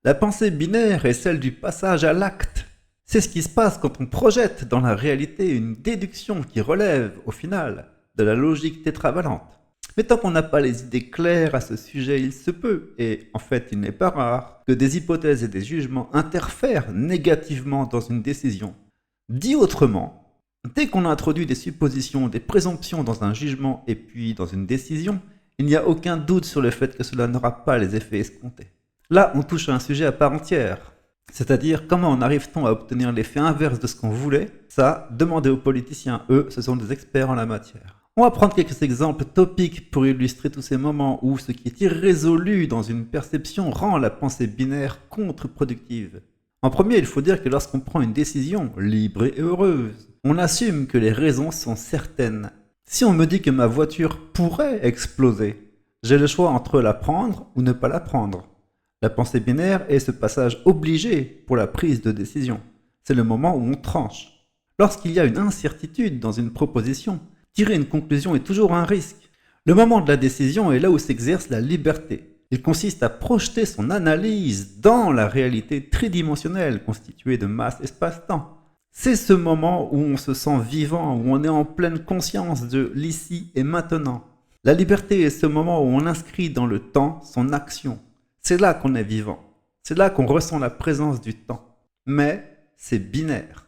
La pensée binaire est celle du passage à l'acte. C'est ce qui se passe quand on projette dans la réalité une déduction qui relève, au final, de la logique tétravalente. Mais tant qu'on n'a pas les idées claires à ce sujet, il se peut, et en fait il n'est pas rare, que des hypothèses et des jugements interfèrent négativement dans une décision. Dit autrement, dès qu'on introduit des suppositions, des présomptions dans un jugement et puis dans une décision, il n'y a aucun doute sur le fait que cela n'aura pas les effets escomptés. Là, on touche à un sujet à part entière. C'est-à-dire, comment en arrive-t-on à obtenir l'effet inverse de ce qu'on voulait? Ça, demandez aux politiciens, eux, ce sont des experts en la matière. On va prendre quelques exemples topiques pour illustrer tous ces moments où ce qui est irrésolu dans une perception rend la pensée binaire contre-productive. En premier, il faut dire que lorsqu'on prend une décision, libre et heureuse, on assume que les raisons sont certaines. Si on me dit que ma voiture pourrait exploser, j'ai le choix entre la prendre ou ne pas la prendre. La pensée binaire est ce passage obligé pour la prise de décision. C'est le moment où on tranche. Lorsqu'il y a une incertitude dans une proposition, tirer une conclusion est toujours un risque. Le moment de la décision est là où s'exerce la liberté. Il consiste à projeter son analyse dans la réalité tridimensionnelle constituée de masse espace-temps. C'est ce moment où on se sent vivant, où on est en pleine conscience de l'ici et maintenant. La liberté est ce moment où on inscrit dans le temps son action. C'est là qu'on est vivant. C'est là qu'on ressent la présence du temps. Mais c'est binaire.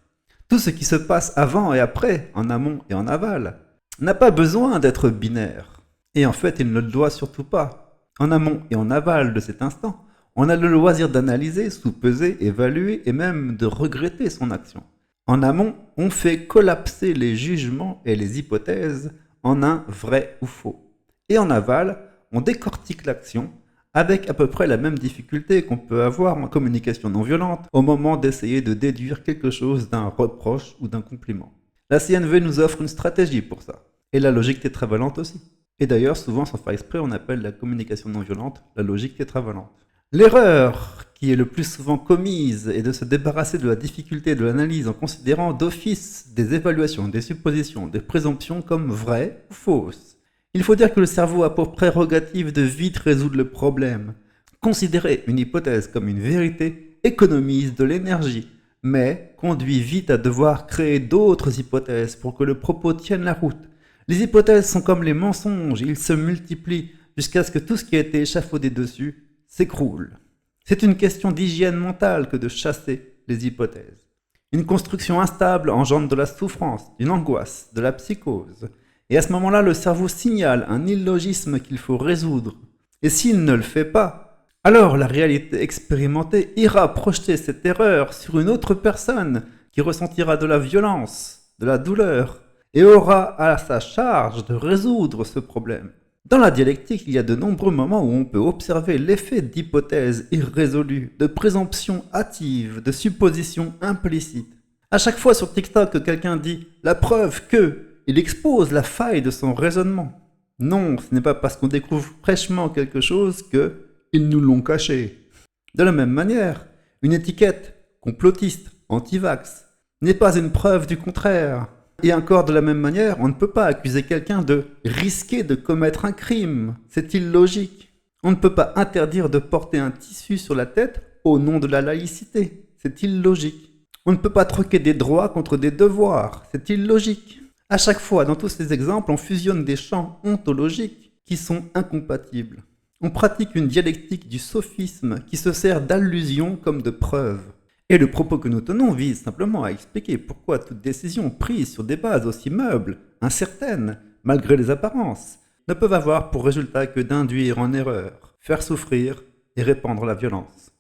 Tout ce qui se passe avant et après, en amont et en aval, n'a pas besoin d'être binaire. Et en fait, il ne le doit surtout pas. En amont et en aval de cet instant, on a le loisir d'analyser, sous-peser, évaluer et même de regretter son action. En amont, on fait collapser les jugements et les hypothèses en un vrai ou faux. Et en aval, on décortique l'action avec à peu près la même difficulté qu'on peut avoir en communication non violente au moment d'essayer de déduire quelque chose d'un reproche ou d'un compliment. La CNV nous offre une stratégie pour ça, et la logique tétravalente aussi. Et d'ailleurs, souvent sans faire exprès, on appelle la communication non violente la logique tétravalente. L'erreur qui est le plus souvent commise est de se débarrasser de la difficulté de l'analyse en considérant d'office des évaluations, des suppositions, des présomptions comme vraies ou fausses. Il faut dire que le cerveau a pour prérogative de vite résoudre le problème. Considérer une hypothèse comme une vérité économise de l'énergie, mais conduit vite à devoir créer d'autres hypothèses pour que le propos tienne la route. Les hypothèses sont comme les mensonges, ils se multiplient jusqu'à ce que tout ce qui a été échafaudé dessus s'écroule. C'est une question d'hygiène mentale que de chasser les hypothèses. Une construction instable engendre de la souffrance, une angoisse, de la psychose. Et à ce moment-là, le cerveau signale un illogisme qu'il faut résoudre. Et s'il ne le fait pas, alors la réalité expérimentée ira projeter cette erreur sur une autre personne qui ressentira de la violence, de la douleur, et aura à sa charge de résoudre ce problème. Dans la dialectique, il y a de nombreux moments où on peut observer l'effet d'hypothèses irrésolues, de présomptions hâtives, de suppositions implicites. À chaque fois sur TikTok que quelqu'un dit « la preuve que », il expose la faille de son raisonnement. Non, ce n'est pas parce qu'on découvre fraîchement quelque chose que ils nous l'ont caché. De la même manière, une étiquette complotiste, anti-vax, n'est pas une preuve du contraire. Et encore de la même manière, on ne peut pas accuser quelqu'un de risquer de commettre un crime. C'est illogique. On ne peut pas interdire de porter un tissu sur la tête au nom de la laïcité. C'est illogique. On ne peut pas troquer des droits contre des devoirs. C'est illogique. À chaque fois, dans tous ces exemples, on fusionne des champs ontologiques qui sont incompatibles. On pratique une dialectique du sophisme qui se sert d'allusion comme de preuve. Et le propos que nous tenons vise simplement à expliquer pourquoi toute décision prise sur des bases aussi meubles, incertaines, malgré les apparences, ne peuvent avoir pour résultat que d'induire en erreur, faire souffrir et répandre la violence.